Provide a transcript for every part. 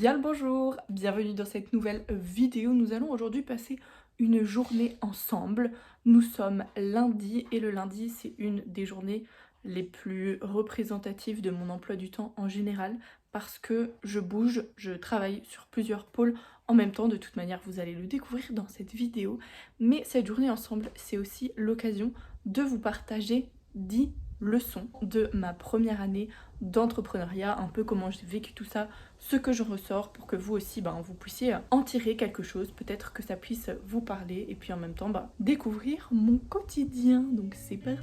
Bien le bonjour, bienvenue dans cette nouvelle vidéo. Nous allons aujourd'hui passer une journée ensemble. Nous sommes lundi et le lundi c'est une des journées les plus représentatives de mon emploi du temps en général parce que je bouge, je travaille sur plusieurs pôles en même temps. De toute manière vous allez le découvrir dans cette vidéo. Mais cette journée ensemble c'est aussi l'occasion de vous partager 10 leçons de ma première année d'entrepreneuriat, un peu comment j'ai vécu tout ça, ce que je ressors pour que vous aussi vous puissiez en tirer quelque chose, peut-être que ça puisse vous parler et puis en même temps découvrir mon quotidien. Donc c'est parti.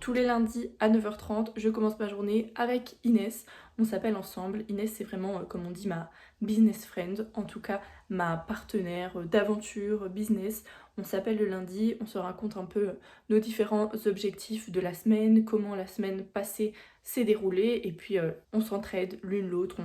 Tous les lundis à 9h30, je commence ma journée avec Inès. On s'appelle ensemble. Inès, c'est vraiment, comme on dit, ma business friend, en tout cas ma partenaire d'aventure business. On s'appelle le lundi, on se raconte un peu nos différents objectifs de la semaine, comment la semaine passée s'est déroulée, et puis on s'entraide l'une l'autre,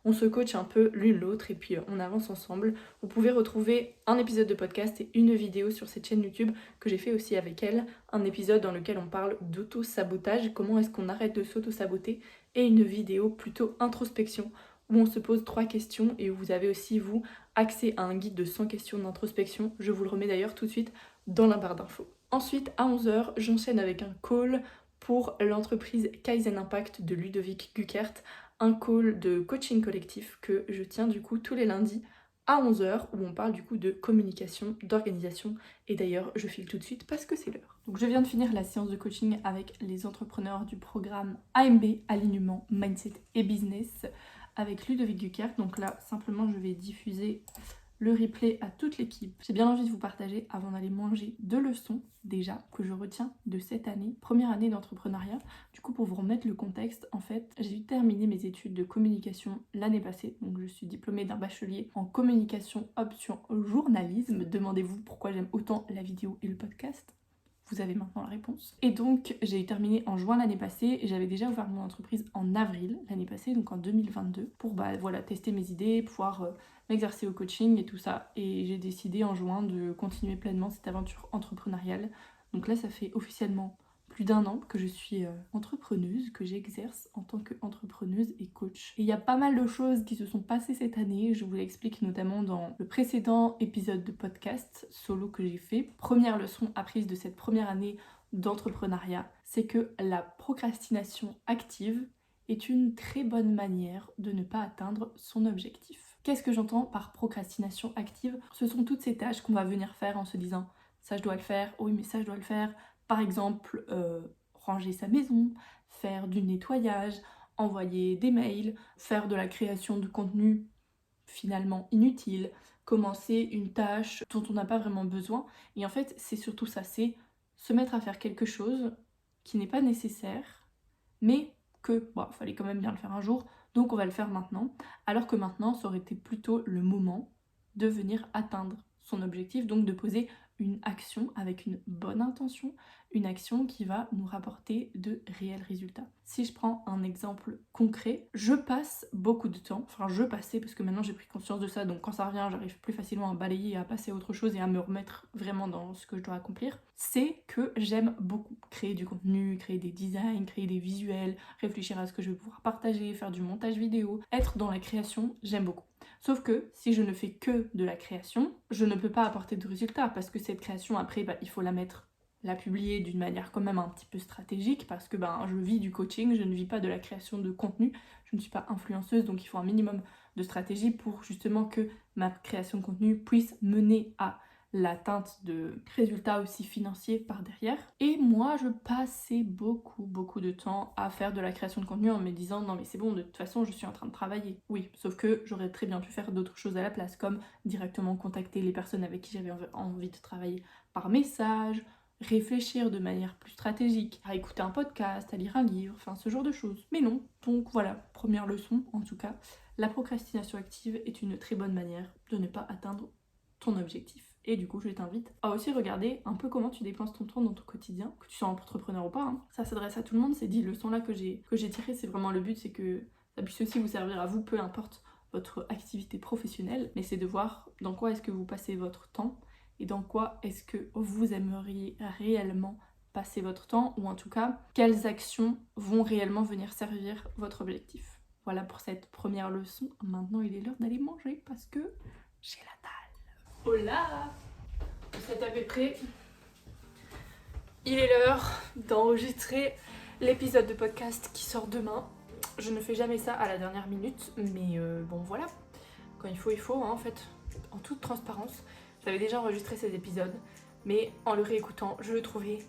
on se coach un peu l'une l'autre, et puis on avance ensemble. Vous pouvez retrouver un épisode de podcast et une vidéo sur cette chaîne YouTube que j'ai fait aussi avec elle, un épisode dans lequel on parle d'auto-sabotage, comment est-ce qu'on arrête de s'auto-saboter, et une vidéo plutôt introspection où on se pose 3 questions et où vous avez aussi vous accès à un guide de 100 questions d'introspection. Je vous le remets d'ailleurs tout de suite dans la barre d'infos. Ensuite à 11h, j'enchaîne avec un call pour l'entreprise Kaizen Impact de Ludovic Guckert, un call de coaching collectif que je tiens du coup tous les lundis à 11h où on parle du coup de communication, d'organisation. Et d'ailleurs, je file tout de suite parce que c'est l'heure. Donc je viens de finir la séance de coaching avec les entrepreneurs du programme AMB, Alignement, Mindset et Business, avec Ludovic Guckert. Donc là, simplement, je vais diffuser le replay à toute l'équipe. J'ai bien envie de vous partager, avant d'aller manger, 2 leçons déjà que je retiens de cette année, première année d'entrepreneuriat. Du coup, pour vous remettre le contexte, en fait, j'ai terminé mes études de communication l'année passée. Donc je suis diplômée d'un bachelier en communication option journalisme. Demandez-vous pourquoi j'aime autant la vidéo et le podcast. Vous avez maintenant la réponse. Et donc, j'ai terminé en juin l'année passée et j'avais déjà ouvert mon entreprise en avril l'année passée, donc en 2022, pour tester mes idées, pouvoir m'exercer au coaching et tout ça. Et j'ai décidé en juin de continuer pleinement cette aventure entrepreneuriale. Donc là, ça fait officiellement plus d'1 an que je suis entrepreneuse, que j'exerce en tant qu'entrepreneuse et coach. Et il y a pas mal de choses qui se sont passées cette année, je vous l'explique notamment dans le précédent épisode de podcast solo que j'ai fait. Première leçon apprise de cette première année d'entrepreneuriat, c'est que la procrastination active est une très bonne manière de ne pas atteindre son objectif. Qu'est-ce que j'entends par procrastination active? Ce sont toutes ces tâches qu'on va venir faire en se disant ça je dois le faire, oui mais ça je dois le faire. Par exemple, ranger sa maison, faire du nettoyage, envoyer des mails, faire de la création de contenu finalement inutile, commencer une tâche dont on n'a pas vraiment besoin. Et en fait, c'est surtout ça, c'est se mettre à faire quelque chose qui n'est pas nécessaire, mais que, bon, fallait quand même bien le faire un jour, donc on va le faire maintenant. Alors que maintenant, ça aurait été plutôt le moment de venir atteindre son objectif, donc de poser une action avec une bonne intention, une action qui va nous rapporter de réels résultats. Si je prends un exemple concret, je passe beaucoup de temps, enfin je passais parce que maintenant j'ai pris conscience de ça, donc quand ça revient j'arrive plus facilement à balayer, à passer à autre chose et à me remettre vraiment dans ce que je dois accomplir, c'est que j'aime beaucoup créer du contenu, créer des designs, créer des visuels, réfléchir à ce que je vais pouvoir partager, faire du montage vidéo, être dans la création, j'aime beaucoup. Sauf que si je ne fais que de la création, je ne peux pas apporter de résultats parce que cette création après il faut la publier d'une manière quand même un petit peu stratégique parce que je vis du coaching, je ne vis pas de la création de contenu, je ne suis pas influenceuse donc il faut un minimum de stratégie pour justement que ma création de contenu puisse mener à l'atteinte de résultats aussi financiers par derrière. Et moi, je passais beaucoup de temps à faire de la création de contenu en me disant non mais c'est bon, de toute façon je suis en train de travailler. Oui, sauf que j'aurais très bien pu faire d'autres choses à la place, comme directement contacter les personnes avec qui j'avais envie de travailler par message, réfléchir de manière plus stratégique, à écouter un podcast, à lire un livre, enfin ce genre de choses. Mais non, donc voilà, première leçon en tout cas. la procrastination active est une très bonne manière de ne pas atteindre ton objectif. Et du coup, je t'invite à aussi regarder un peu comment tu dépenses ton temps dans ton quotidien, que tu sois entrepreneur ou pas. Hein. Ça s'adresse à tout le monde, ces 10 leçons-là que j'ai tirées, c'est vraiment le but, c'est que ça puisse aussi vous servir à vous, peu importe votre activité professionnelle, mais c'est de voir dans quoi est-ce que vous passez votre temps et dans quoi est-ce que vous aimeriez réellement passer votre temps, ou en tout cas, quelles actions vont réellement venir servir votre objectif. Voilà pour cette première leçon. Maintenant, il est l'heure d'aller manger parce que j'ai la dalle. Hola! Vous êtes à peu près. Il est l'heure d'enregistrer l'épisode de podcast qui sort demain. Je ne fais jamais ça à la dernière minute, mais bon voilà. Quand il faut, hein, en fait. En toute transparence, j'avais déjà enregistré ces épisodes, mais en le réécoutant, je le trouvais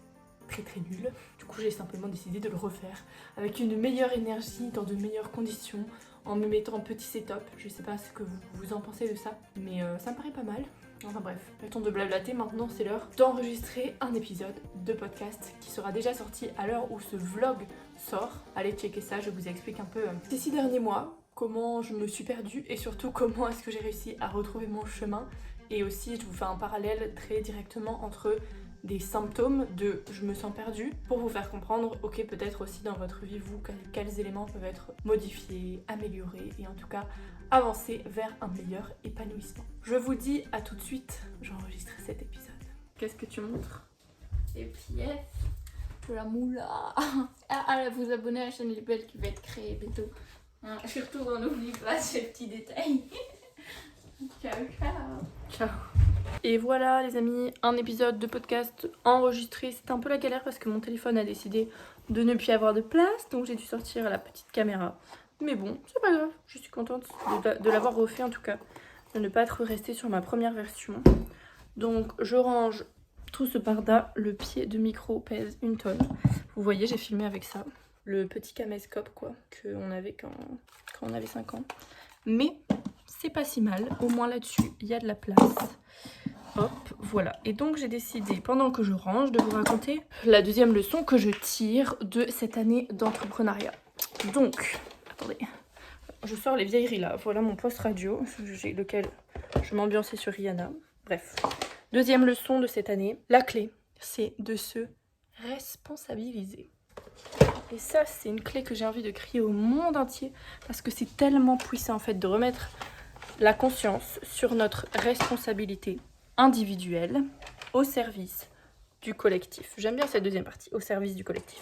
très très nul. Du coup, j'ai simplement décidé de le refaire avec une meilleure énergie, dans de meilleures conditions, en me mettant en petit setup. Je sais pas ce que vous en pensez de ça, mais ça me paraît pas mal. Enfin bref, arrêtons de blablater, maintenant c'est l'heure d'enregistrer un épisode de podcast qui sera déjà sorti à l'heure où ce vlog sort. Allez checker ça, je vous explique un peu ces 6 derniers mois, comment je me suis perdue et surtout comment est-ce que j'ai réussi à retrouver mon chemin. Et aussi je vous fais un parallèle très directement entre des symptômes de je me sens perdue pour vous faire comprendre, ok, peut-être aussi dans votre vie, vous, quels éléments peuvent être modifiés, améliorés et en tout cas avancer vers un meilleur épanouissement. Je vous dis à tout de suite, j'enregistre cet épisode. Qu'est-ce que tu montres? Les pièces de la moula. À vous abonner à la chaîne Les Belles qui va être créée bientôt. Hein, surtout on n'oublie pas ces petits détails. Ciao, ciao. Ciao. Et voilà les amis, un épisode de podcast enregistré. C'était un peu la galère parce que mon téléphone a décidé de ne plus avoir de place, donc j'ai dû sortir la petite caméra. Mais bon, c'est pas grave, je suis contente de l'avoir refait en tout cas, de ne pas être restée sur ma première version. Donc je range tout ce barda, le pied de micro pèse 1 tonne. Vous voyez, j'ai filmé avec ça, le petit caméscope quoi, qu'on avait quand on avait 5 ans. Mais c'est pas si mal, au moins là-dessus, il y a de la place. Hop, voilà. Et donc j'ai décidé, pendant que je range, de vous raconter la deuxième leçon que je tire de cette année d'entrepreneuriat. Donc, attendez, je sors les vieilleries là. Voilà mon post radio, lequel je m'ambiançais sur Rihanna. Bref, deuxième leçon de cette année. La clé, c'est de se responsabiliser. Et ça, c'est une clé que j'ai envie de crier au monde entier parce que c'est tellement puissant en fait de remettre la conscience sur notre responsabilité individuelle au service du collectif. J'aime bien cette deuxième partie, au service du collectif.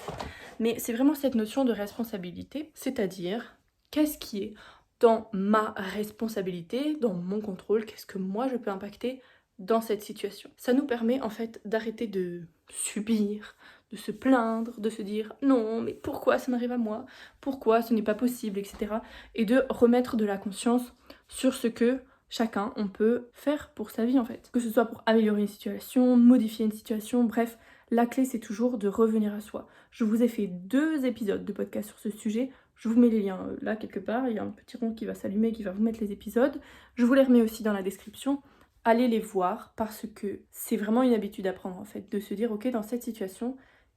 Mais c'est vraiment cette notion de responsabilité, c'est-à-dire qu'est-ce qui est dans ma responsabilité, dans mon contrôle, qu'est-ce que moi je peux impacter dans cette situation. Ça nous permet en fait d'arrêter de subir, de se plaindre, de se dire non mais pourquoi ça m'arrive à moi, pourquoi ce n'est pas possible, etc. Et de remettre de la conscience sur ce que chacun on peut faire pour sa vie en fait. Que ce soit pour améliorer une situation, modifier une situation, bref, la clé c'est toujours de revenir à soi. Je vous ai fait 2 épisodes de podcast sur ce sujet, je vous mets les liens là quelque part, il y a un petit rond qui va s'allumer qui va vous mettre les épisodes, je vous les remets aussi dans la description. Allez les voir parce que c'est vraiment une habitude à prendre en fait, de se dire ok, dans cette situation,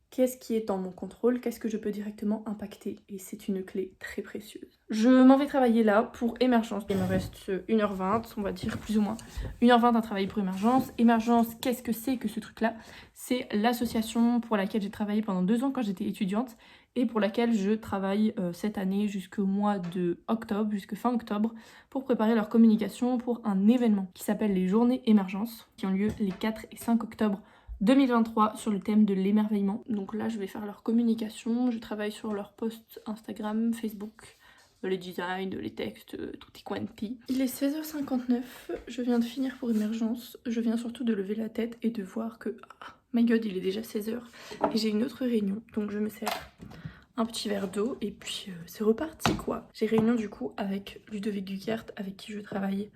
qu'est-ce qui est dans mon contrôle, qu'est-ce que je peux directement impacter, et c'est une clé très précieuse. Je m'en vais travailler là pour Émergence, il me reste 1h20 on va dire plus ou moins, 1h20 à travailler pour Émergence. Émergence, qu'est-ce que c'est que ce truc là? C'est l'association pour laquelle j'ai travaillé pendant 2 ans quand j'étais étudiante et pour laquelle je travaille cette année jusqu'au mois de octobre, jusque fin octobre, pour préparer leur communication pour un événement qui s'appelle les Journées Émergence, qui ont lieu les 4 et 5 octobre 2023 sur le thème de l'émerveillement. Donc là, je vais faire leur communication, je travaille sur leurs posts Instagram, Facebook, les designs, les textes, tutti quanti. Il est 16h59, je viens de finir pour Émergence, je viens surtout de lever la tête et de voir que, my god, il est déjà 16h et j'ai une autre réunion, donc je me sers un petit verre d'eau et puis c'est reparti quoi. J'ai réunion du coup avec Ludovic Guckert avec qui je travaille.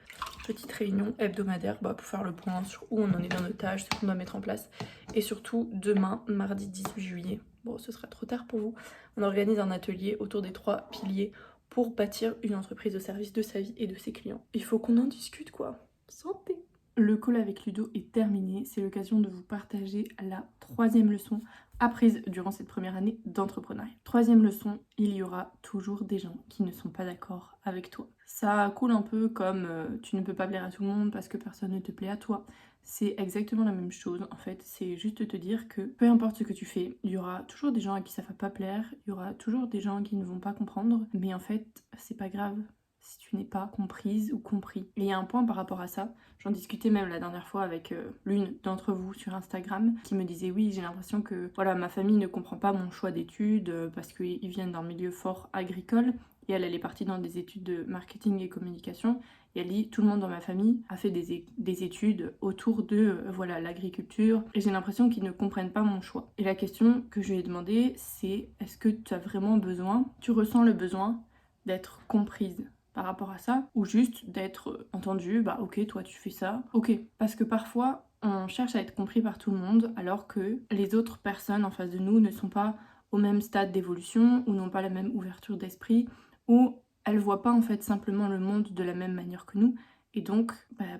Petite réunion hebdomadaire pour faire le point sur où on en est dans nos tâches, ce qu'on doit mettre en place. Et surtout demain, mardi 18 juillet, bon ce sera trop tard pour vous, on organise un atelier autour des 3 piliers pour bâtir une entreprise au service de sa vie et de ses clients. Il faut qu'on en discute quoi. Santé. Le call avec Ludo est terminé, c'est l'occasion de vous partager la 3e leçon apprise durant cette première année d'entrepreneuriat. 3e leçon, il y aura toujours des gens qui ne sont pas d'accord avec toi. Ça coule un peu comme tu ne peux pas plaire à tout le monde parce que personne ne te plaît à toi. C'est exactement la même chose en fait, c'est juste te dire que peu importe ce que tu fais, il y aura toujours des gens à qui ça va pas plaire, il y aura toujours des gens qui ne vont pas comprendre, mais en fait c'est pas grave si tu n'es pas comprise ou compris. Et il y a un point par rapport à ça, j'en discutais même la dernière fois avec l'une d'entre vous sur Instagram qui me disait oui, j'ai l'impression que voilà, ma famille ne comprend pas mon choix d'études parce qu'ils viennent d'un milieu fort agricole et elle est partie dans des études de marketing et communication et elle dit tout le monde dans ma famille a fait des études autour de voilà, l'agriculture et j'ai l'impression qu'ils ne comprennent pas mon choix. Et la question que je lui ai demandé c'est est-ce que tu as vraiment besoin, tu ressens le besoin d'être comprise par rapport à ça, ou juste d'être entendu, bah ok, toi tu fais ça, ok. Parce que parfois, on cherche à être compris par tout le monde, alors que les autres personnes en face de nous ne sont pas au même stade d'évolution, ou n'ont pas la même ouverture d'esprit, ou elles voient pas en fait simplement le monde de la même manière que nous, et donc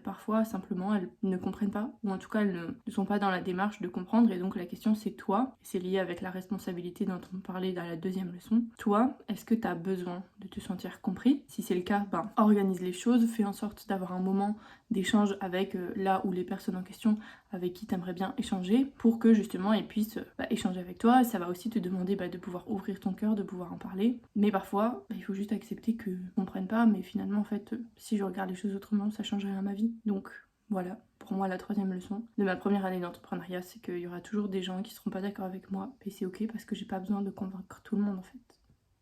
parfois simplement elles ne comprennent pas, ou en tout cas elles ne sont pas dans la démarche de comprendre, et donc la question c'est toi, c'est lié avec la responsabilité dont on parlait dans la 2e leçon. Toi, est-ce que tu as besoin de te sentir compris? Si c'est le cas, organise les choses, fais en sorte d'avoir un moment d'échange avec là ou les personnes en question avec qui tu aimerais bien échanger pour que justement ils puissent échanger avec toi. Ça va aussi te demander de pouvoir ouvrir ton cœur, de pouvoir en parler. Mais parfois, il faut juste accepter qu'ils ne comprennent pas, mais finalement en fait, si je regarde les choses autrement, ça change rien à ma vie. Donc voilà, pour moi la 3e leçon de ma première année d'entrepreneuriat, c'est qu'il y aura toujours des gens qui seront pas d'accord avec moi, et c'est ok parce que j'ai pas besoin de convaincre tout le monde en fait.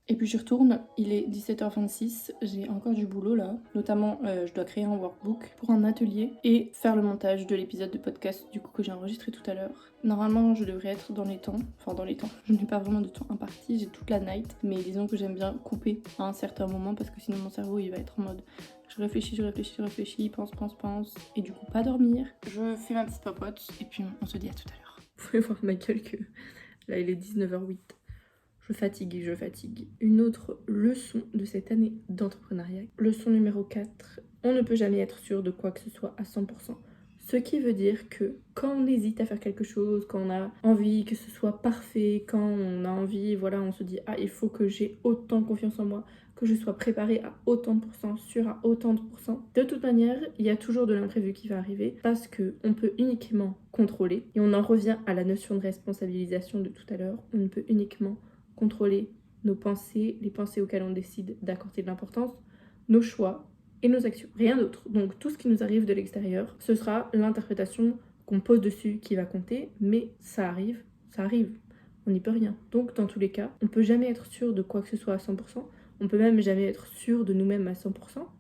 Et puis je retourne, il est 17h26, j'ai encore du boulot là. Notamment, je dois créer un workbook pour un atelier et faire le montage de l'épisode de podcast du coup que j'ai enregistré tout à l'heure. Normalement, je devrais être dans les temps, je n'ai pas vraiment de temps imparti, j'ai toute la night, mais disons que j'aime bien couper à un certain moment parce que sinon mon cerveau il va être en mode je réfléchis, pense, et du coup pas dormir. Je fais ma petite papote et puis on se dit à tout à l'heure. Vous pouvez voir ma gueule que là il est 19h08. Je fatigue. Une autre leçon de cette année d'entrepreneuriat. Leçon numéro 4. On ne peut jamais être sûr de quoi que ce soit à 100%. Ce qui veut dire que quand on hésite à faire quelque chose, quand on a envie que ce soit parfait, quand on a envie, voilà, on se dit ah il faut que j'ai autant confiance en moi, que je sois préparée à autant de pourcents, sûre à autant de pourcents. De toute manière, il y a toujours de l'imprévu qui va arriver parce que on peut uniquement contrôler et on en revient à la notion de responsabilisation de tout à l'heure. On ne peut uniquement contrôler nos pensées, les pensées auxquelles on décide d'accorder de l'importance, nos choix et nos actions. Rien d'autre. Donc tout ce qui nous arrive de l'extérieur, ce sera l'interprétation qu'on pose dessus qui va compter, mais ça arrive. On n'y peut rien. Donc dans tous les cas, on peut jamais être sûr de quoi que ce soit à 100%. On peut même jamais être sûr de nous-mêmes à 100%.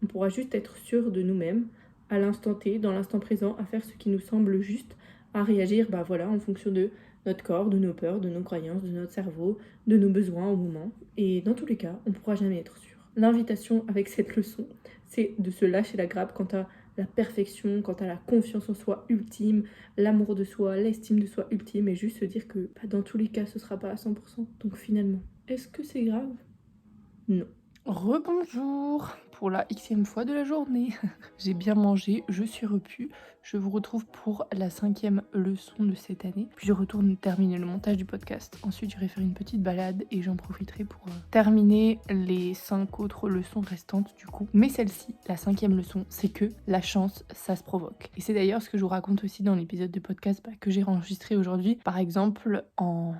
On pourra juste être sûr de nous-mêmes à l'instant T, dans l'instant présent, à faire ce qui nous semble juste, à réagir en fonction de notre corps, de nos peurs, de nos croyances, de notre cerveau, de nos besoins au moment. Et dans tous les cas, on ne pourra jamais être sûr. L'invitation avec cette leçon, c'est de se lâcher la grappe quant à la perfection, quant à la confiance en soi ultime, l'amour de soi, l'estime de soi ultime, et juste se dire que dans tous les cas, ce sera pas à 100%. Donc finalement, est-ce que c'est grave? Non. Rebonjour pour la xème fois de la journée. J'ai bien mangé, je suis repue. Je vous retrouve pour la 5e leçon de cette année. Puis je retourne terminer le montage du podcast. Ensuite, j'irai faire une petite balade et j'en profiterai pour terminer les 5 autres leçons restantes du coup. Mais celle-ci, la 5e leçon, c'est que la chance, ça se provoque. Et c'est d'ailleurs ce que je vous raconte aussi dans l'épisode de podcast que j'ai enregistré aujourd'hui. Par exemple, en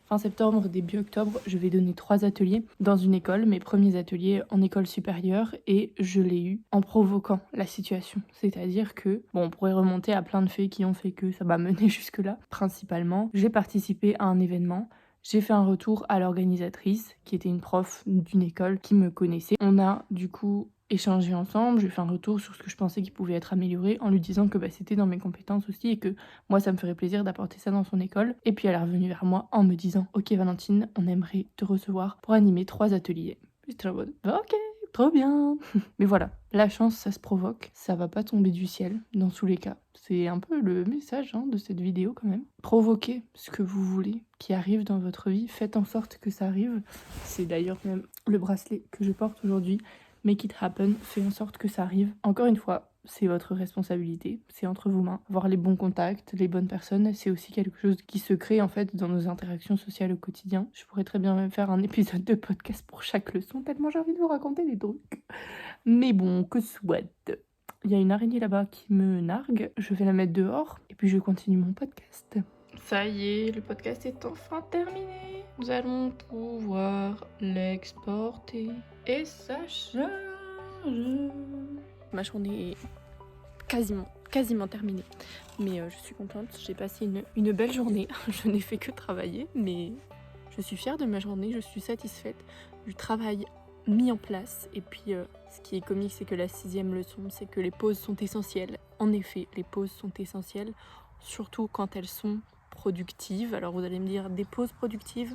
fin septembre, début octobre, je vais donner 3 ateliers dans une école, mes premiers ateliers en école supérieure, et je l'ai eu en provoquant la situation. C'est-à-dire que, on pourrait remonter à plein de faits qui ont fait que ça m'a mené jusque-là. Principalement, j'ai participé à un événement, j'ai fait un retour à l'organisatrice, qui était une prof d'une école qui me connaissait. On a du coup échanger ensemble, j'ai fait un retour sur ce que je pensais qui pouvait être amélioré en lui disant que c'était dans mes compétences aussi et que moi ça me ferait plaisir d'apporter ça dans son école. Et puis elle est revenue vers moi en me disant ok Valentine, on aimerait te recevoir pour animer 3 ateliers. J'étais en mode ok, trop bien. Mais voilà, la chance ça se provoque, ça va pas tomber du ciel dans tous les cas. C'est un peu le message de cette vidéo quand même. Provoquez ce que vous voulez qui arrive dans votre vie, faites en sorte que ça arrive. C'est d'ailleurs même le bracelet que je porte aujourd'hui. Make it happen, fais en sorte que ça arrive. Encore une fois, c'est votre responsabilité, c'est entre vos mains. Avoir les bons contacts, les bonnes personnes, c'est aussi quelque chose qui se crée en fait dans nos interactions sociales au quotidien. Je pourrais très bien même faire un épisode de podcast pour chaque leçon, tellement j'ai envie de vous raconter des trucs. Mais bon, que soit. Il y a une araignée là-bas qui me nargue, je vais la mettre dehors et puis je continue mon podcast. Ça y est, le podcast est enfin terminé. Nous allons pouvoir l'exporter et ça charge. Ma journée est quasiment terminée. Mais je suis contente, j'ai passé une belle journée. Je n'ai fait que travailler, mais je suis fière de ma journée, je suis satisfaite du travail mis en place. Et puis ce qui est comique, c'est que la 6e leçon, c'est que les pauses sont essentielles. En effet, les pauses sont essentielles, surtout quand elles sont productives. Alors vous allez me dire, des pauses productives,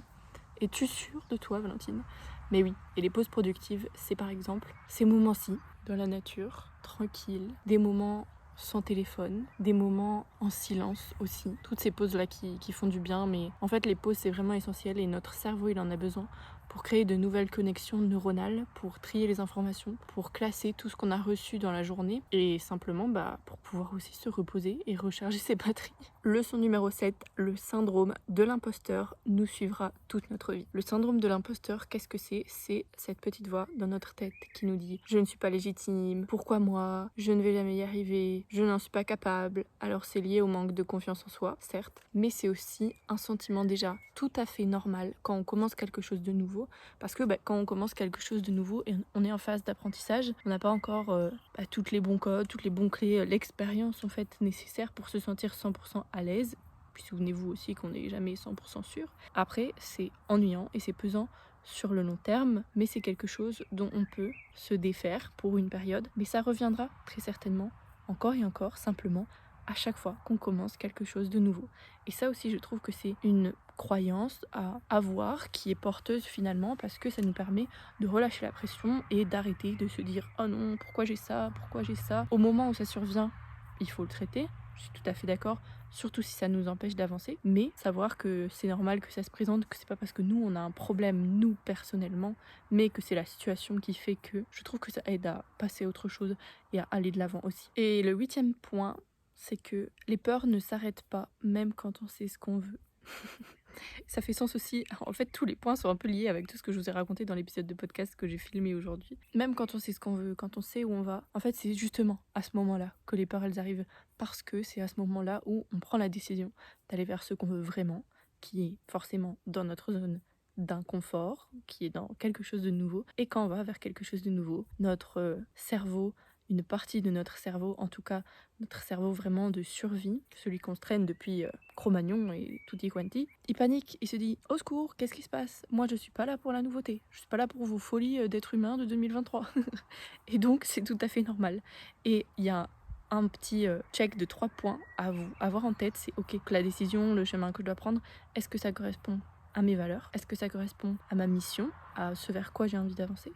es-tu sûre de toi, Valentine? Mais oui, et les pauses productives, c'est par exemple ces moments-ci, dans la nature, tranquille, des moments sans téléphone, des moments en silence aussi. Toutes ces pauses-là qui font du bien, mais en fait les pauses c'est vraiment essentiel et notre cerveau il en a besoin pour créer de nouvelles connexions neuronales, pour trier les informations, pour classer tout ce qu'on a reçu dans la journée et simplement pour pouvoir aussi se reposer et recharger ses batteries. Leçon numéro 7, le syndrome de l'imposteur nous suivra toute notre vie. Le syndrome de l'imposteur, qu'est-ce que c'est? C'est cette petite voix dans notre tête qui nous dit « Je ne suis pas légitime, pourquoi moi? Je ne vais jamais y arriver, je n'en suis pas capable ». Alors c'est lié au manque de confiance en soi, certes, mais c'est aussi un sentiment déjà tout à fait normal quand on commence quelque chose de nouveau. Parce que quand on commence quelque chose de nouveau et on est en phase d'apprentissage, on n'a pas encore toutes les bons codes, toutes les bons clés, l'expérience en fait nécessaire pour se sentir 100% à l'aise. Puis souvenez-vous aussi qu'on n'est jamais 100% sûr. Après, c'est ennuyant et c'est pesant sur le long terme, mais c'est quelque chose dont on peut se défaire pour une période. Mais ça reviendra très certainement, encore et encore, simplement, à chaque fois qu'on commence quelque chose de nouveau. Et ça aussi, je trouve que c'est une croyance à avoir qui est porteuse finalement parce que ça nous permet de relâcher la pression et d'arrêter de se dire « Oh non, pourquoi j'ai ça? Pourquoi j'ai ça ?» Au moment où ça survient, il faut le traiter, je suis tout à fait d'accord, surtout si ça nous empêche d'avancer, mais savoir que c'est normal que ça se présente, que c'est pas parce que nous on a un problème, nous personnellement, mais que c'est la situation qui fait que je trouve que ça aide à passer à autre chose et à aller de l'avant aussi. Et le 8e point, c'est que les peurs ne s'arrêtent pas, même quand on sait ce qu'on veut. Ça fait sens aussi, en fait tous les points sont un peu liés avec tout ce que je vous ai raconté dans l'épisode de podcast que j'ai filmé aujourd'hui. Même quand on sait ce qu'on veut, quand on sait où on va, en fait c'est justement à ce moment-là que les peurs elles arrivent, parce que c'est à ce moment-là où on prend la décision d'aller vers ce qu'on veut vraiment, qui est forcément dans notre zone d'inconfort, qui est dans quelque chose de nouveau, et quand on va vers quelque chose de nouveau, notre cerveau, une partie de notre cerveau, en tout cas notre cerveau vraiment de survie, celui qu'on se traîne depuis Cro-Magnon et tutti quanti, il panique, il se dit « Au secours, qu'est-ce qui se passe? Moi je suis pas là pour la nouveauté, je suis pas là pour vos folies d'êtres humains de 2023 ». Et donc c'est tout à fait normal. Et il y a un petit check de 3 points à vous avoir en tête, c'est ok, que la décision, le chemin que je dois prendre, est-ce que ça correspond à mes valeurs? Est-ce que ça correspond à ma mission, à ce vers quoi j'ai envie d'avancer?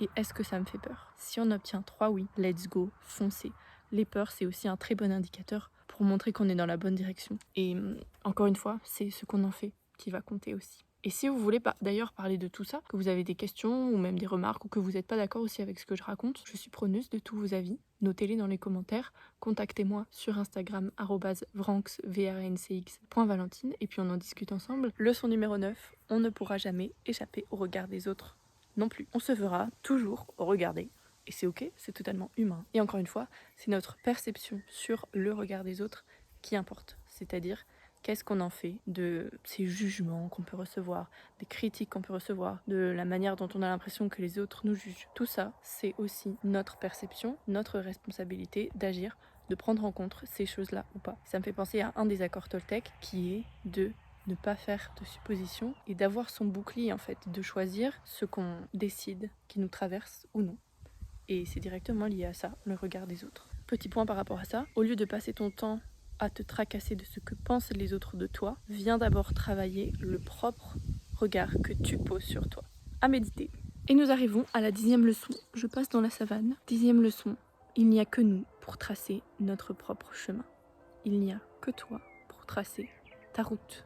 Et est-ce que ça me fait peur? Si on obtient 3 oui, let's go, foncez. Les peurs, c'est aussi un très bon indicateur pour montrer qu'on est dans la bonne direction. Et encore une fois, c'est ce qu'on en fait qui va compter aussi. Et si vous voulez d'ailleurs parler de tout ça, que vous avez des questions ou même des remarques ou que vous n'êtes pas d'accord aussi avec ce que je raconte, je suis preneuse de tous vos avis. Notez-les dans les commentaires. Contactez-moi sur Instagram @vranx.valentine et puis on en discute ensemble. Leçon numéro 9, on ne pourra jamais échapper au regard des autres non plus. On se verra toujours regarder. Et c'est ok, c'est totalement humain. Et encore une fois, c'est notre perception sur le regard des autres qui importe. C'est-à-dire, qu'est-ce qu'on en fait de ces jugements qu'on peut recevoir, des critiques qu'on peut recevoir, de la manière dont on a l'impression que les autres nous jugent. Tout ça, c'est aussi notre perception, notre responsabilité d'agir, de prendre en compte ces choses-là ou pas. Ça me fait penser à un des accords Toltec qui est de ne pas faire de suppositions et d'avoir son bouclier en fait, de choisir ce qu'on décide qui nous traverse ou non. Et c'est directement lié à ça, le regard des autres. Petit point par rapport à ça, au lieu de passer ton temps à te tracasser de ce que pensent les autres de toi, viens d'abord travailler le propre regard que tu poses sur toi. À méditer. Et nous arrivons à la 10e leçon. Je passe dans la savane. 10e leçon. Il n'y a que nous pour tracer notre propre chemin. Il n'y a que toi pour tracer ta route.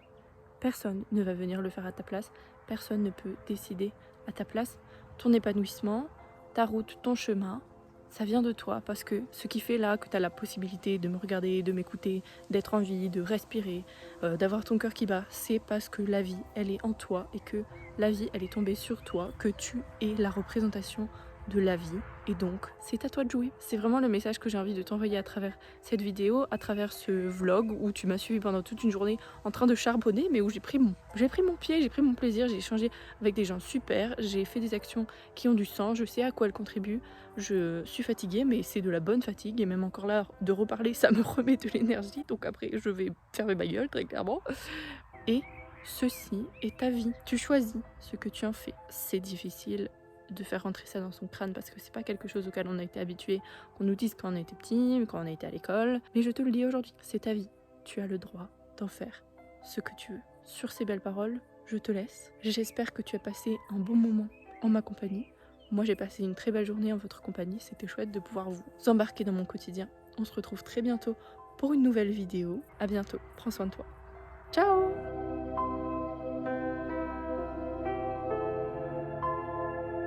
Personne ne va venir le faire à ta place, personne ne peut décider à ta place ton épanouissement, ta route, ton chemin, ça vient de toi, parce que ce qui fait là que tu as la possibilité de me regarder, de m'écouter, d'être en vie, de respirer, d'avoir ton cœur qui bat, c'est parce que la vie, elle est en toi et que la vie, elle est tombée sur toi, que tu es la représentation de la vie et donc c'est à toi de jouer. C'est vraiment le message que j'ai envie de t'envoyer à travers cette vidéo, à travers ce vlog où tu m'as suivi pendant toute une journée en train de charbonner, mais où j'ai pris mon pied, j'ai pris mon plaisir, j'ai échangé avec des gens super, j'ai fait des actions qui ont du sens, je sais à quoi elles contribuent, je suis fatiguée mais c'est de la bonne fatigue et même encore là de reparler ça me remet de l'énergie, donc après je vais fermer ma gueule très clairement. Et ceci est ta vie, tu choisis ce que tu en fais. C'est difficile de faire rentrer ça dans son crâne parce que c'est pas quelque chose auquel on a été habitué, qu'on nous dise quand on était petit, quand on a été à l'école, mais je te le dis aujourd'hui, c'est ta vie, tu as le droit d'en faire ce que tu veux. Sur ces belles paroles, je te laisse, j'espère que tu as passé un bon moment en ma compagnie. Moi j'ai passé une très belle journée en votre compagnie, c'était chouette de pouvoir vous embarquer dans mon quotidien. On se retrouve très bientôt pour une nouvelle vidéo, à bientôt, prends soin de toi. Ciao!